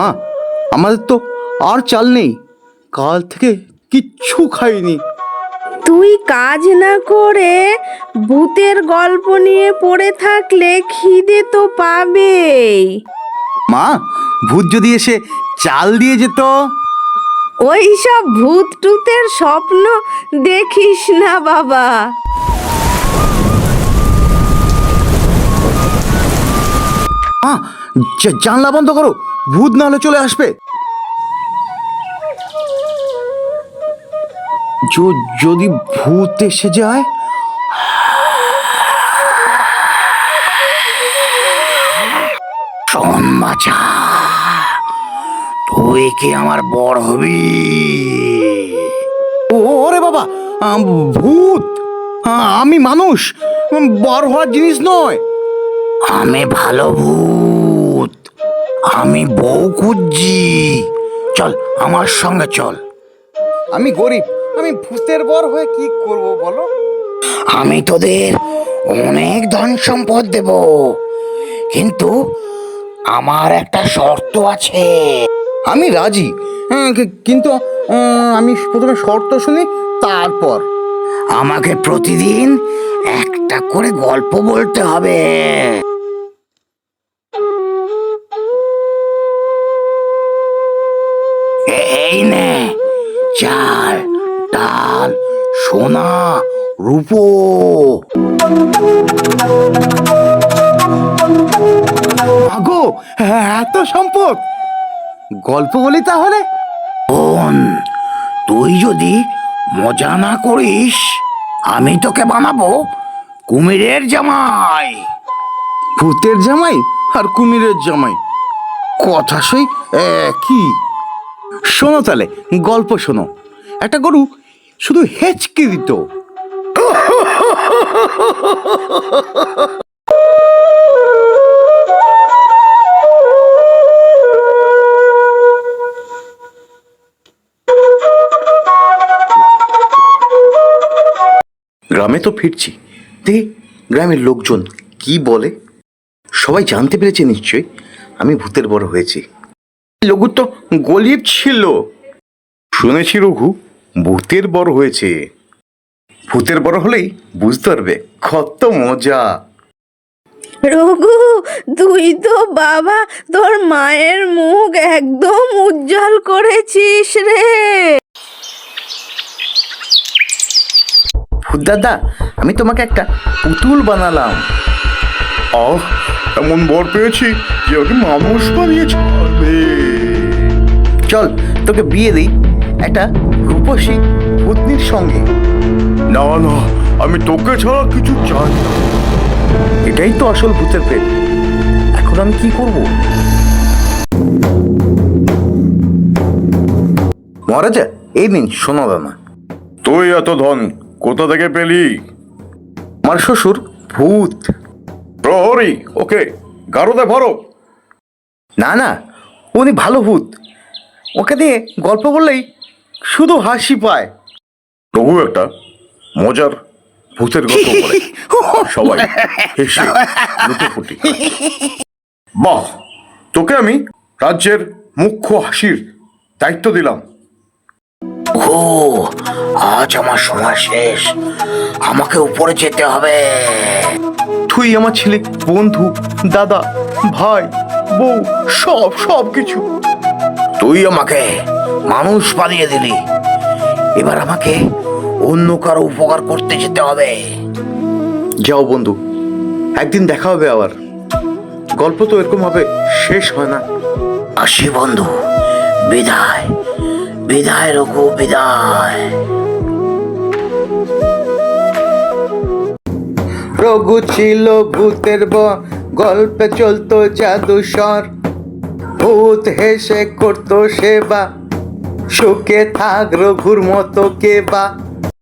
মা, আমাদের তো আর চাল নেই, কাল থেকে কিচ্ছু খাইনি। তুই কাজ না করে ভূতের গল্প নিয়ে পড়ে থাকলে খিদে তো পাবেই। মা, ভূত যদি এসে চাল দিয়ে যেত? ওই সব ভূত টুতের স্বপ্ন দেখিস না বাবা। মা, জানলা বন্ধ করো, ভূত নাহলে চলে আসবে। যদি ভূত এসে যায়? শোন বাছা, তুই কি আমার বড় হবি? ওরে বাবা, ভূত! আমি মানুষ, বড় হওয়ার জিনিস নয়। আমি ভালো ভূত, আমি বউ খুঁজছি। চল আমার সঙ্গে চল। আমি গরিব, আমি ভূতের বর হয়ে কি করব বলো? আমি তোদের অনেক ধন সম্পদ দেব, কিন্তু আমার একটা শর্ত আছে। আমি রাজি, কিন্তু আমি প্রথমে শর্ত শুনি, তারপর। আমাকে প্রতিদিন একটা করে গল্প বলতে হবে। এই নে চাল, ডাল, সোনা, রূপো। আগো, এত সম্পদ! গল্প বলি তাহলে। বোন, তুই যদি মজা না করিস, আমি তোকে বানাবো কুমিরের জামাই। ভূতের জামাই আর কুমিরের জামাই কথা সই কি? শোনো তাহলে, গল্প শোনো। একটা গরু শুধু হেঁচকি দিত। গ্রামে তো ফিরছি, দেখি গ্রামের লোকজন কি বলে। সবাই জানতে পেরেছে নিশ্চয়ই আমি ভূতের বড় হয়েছি। রঘু তো গরিব ছিল, শুনেছি রঘু ভূতের বড় হয়েছে। ভূতের বড় হলেই বুঝতে পারবে কত মজা। রঘু, তুই তো বাবা তোর মায়ের মুখ একদম উজ্জ্বল করেছিস রে। ভূত দাদা, আমি তোমাকে একটা পুতুল বানালাম। এমন বর পেয়েছি যে ওকে মানুষ বানিয়ে ছাড়বে। চল তোকে বিয়ে দিই একটা রূপসী পত্নীর সঙ্গে। না না, আমি তোকে ছাড়া কিছু চাই না। এটাই তো আসল ভূতের প্রেম। এখন আমি কি করব? মহারাজা, এই দিন শোনো দানা। তুই এত ধন কোথা থেকে পেলি? আমার শ্বশুর ভূত। প্রহরী, ওকে গারদে ভরো। না না, উনি ভালো ভূত, ওকে দিয়ে গল্প বললেই শুধু হাসি পায়। তবু একটা মজার ভূতের গল্প বলে সবাই হেসে লুটোপুটি খায়। বাহ, তোকে আমি রাজ্যের মুখ্য হাসির দায়িত্ব দিলাম। ও, আজ আমার সময় শেষ, আমাকে উপরে যেতে হবে। তুই আমার ছেলে, বন্ধু, দাদা, ভাই, বউ, সব কিছু। তুই আমাকে মানুষ বানিয়ে দিলি, এবার আমাকে অন্য কারো উপকার করতে যেতে হবে। যাও বন্ধু, একদিন দেখা হবে আবার। গল্প তো এরকম ভাবে শেষ হয় না। আসি বন্ধু, বিদায় বিদায় রঘু, বিদায়। রঘু ছিল ভূতের বর, গল্পে চলতো জাদুসর। ভূত হেসে করতো সেবা, সুখে থাক রঘুর মতো কে বা।